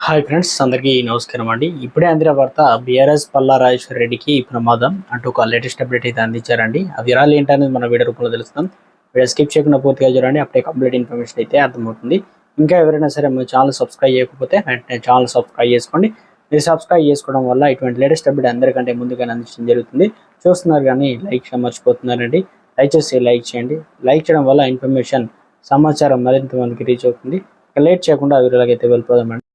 Hi friends, అందరికీ నమస్కారం అండి. ఇప్పుడే అందిన వార్త బీఆర్ఎస్ పల్లా రాజేశ్వర రెడ్డికి ప్రమాదం అంటూ ఒక లేటెస్ట్ అప్డేట్ అయితే అందించారండి. ఆ వివరాలు ఏంటనేది మన వీడియో రూపంలో తెలుస్తాం. వీడియో స్కిప్ చేయకుండా పూర్తిగా చూడండి, అప్పుడే కంప్లీట్ ఇన్ఫర్మేషన్ అయితే అర్థమవుతుంది. ఇంకా ఎవరైనా సరే మీ ఛానల్ సబ్స్క్రైబ్ చేయకపోతే వెంటనే ఛానల్ సబ్స్క్రైబ్ చేసుకోండి. మీరు సబ్స్క్రైబ్ చేసుకోవడం వల్ల ఇటువంటి లేటెస్ట్ అప్డేట్ అందరికంటే ముందుగానే అందించడం జరుగుతుంది. చూస్తున్నారు కానీ లైక్ చేయడం మర్చిపోతున్నారండి. దయచేసి లైక్ చేయండి. లైక్ చేయడం వల్ల ఇన్ఫర్మేషన్ సమాచారం మరింత మందికి రీచ్ అవుతుంది. లేట్ చేయకుండా వీడియోలకైతే వెళ్ళిపోదామండి.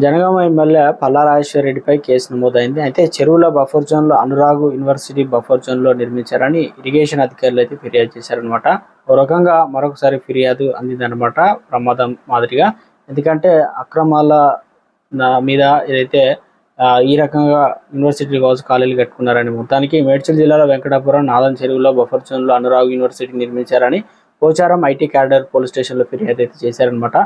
జనగామ ఎమ్మెల్యే పల్లా రెడ్డిపై కేసు నమోదైంది. అయితే చెరువుల బఫర్ జోన్లో అనురాగ్ యూనివర్సిటీ బఫర్ జోన్లో నిర్మించారని ఇరిగేషన్ అధికారులు అయితే ఫిర్యాదు చేశారనమాట. ఓ రకంగా మరొకసారి ఫిర్యాదు అందిందనమాట, ప్రమాదం మాదిరిగా. ఎందుకంటే అక్రమాల మీద ఏదైతే ఈ రకంగా యూనివర్సిటీ కావచ్చు కాలేజీలు కట్టుకున్నారని, మొత్తానికి మేడ్చల్ జిల్లాలో వెంకటాపురం నాదన్ చెరువులో బఫర్ జోన్లో అనురాగ్ యూనివర్సిటీ నిర్మించారని పోచారం ఐటీ క్యాడర్ పోలీస్ స్టేషన్లో ఫిర్యాదు అయితే చేశారనమాట.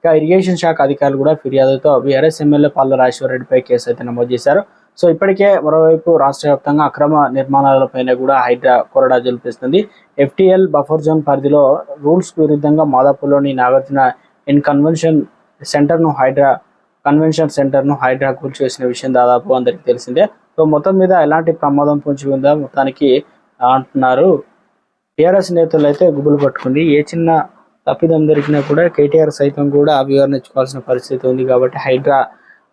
ఇక ఇరిగేషన్ శాఖ అధికారులు కూడా ఫిర్యాదుతో బీఆర్ఎస్ ఎమ్మెల్యే పల్లా రెడ్డిపై కేసు అయితే నమోదు చేశారు. సో ఇప్పటికే మరోవైపు రాష్ట్ర వ్యాప్తంగా అక్రమ నిర్మాణాలపైన కూడా హైడ్రా కొరడా జల్పిస్తుంది. FTL బఫర్ జోన్ పరిధిలో రూల్స్కు విరుద్ధంగా మాదాపూర్లోని నాగార్జున కన్వెన్షన్ సెంటర్ను హైడ్రా కూల్చివేసిన విషయం దాదాపు అందరికీ తెలిసిందే. సో మొత్తం మీద ఎలాంటి ప్రమాదం పొంచి ఉందా మొత్తానికి అంటున్నారు. టీఆర్ఎస్ నేతలు అయితే గుబులు పట్టుకుంది. ఏ చిన్న తప్పిదం దొరికినా కూడా కేటీఆర్ సైతం కూడా వివరణ ఇచ్చుకోవాల్సిన పరిస్థితి ఉంది. కాబట్టి హైడ్రా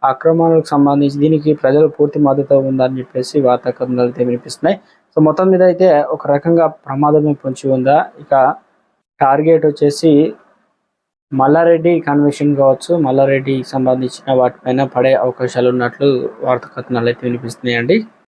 ఆక్రమణలకు సంబంధించి దీనికి ప్రజలు పూర్తి మద్దతు ఉందని చెప్పేసి వార్తా కథనాలు అయితే వినిపిస్తున్నాయి. సో మొత్తం మీద అయితే ఒక రకంగా ప్రమాదమే పొంచి ఉందా. ఇక టార్గెట్ వచ్చేసి మల్లారెడ్డి కన్వెన్షన్ కావచ్చు, మల్లారెడ్డికి సంబంధించిన వాటిపైన పడే అవకాశాలు ఉన్నట్లు వార్తా కథనాలు అయితే వినిపిస్తున్నాయండి.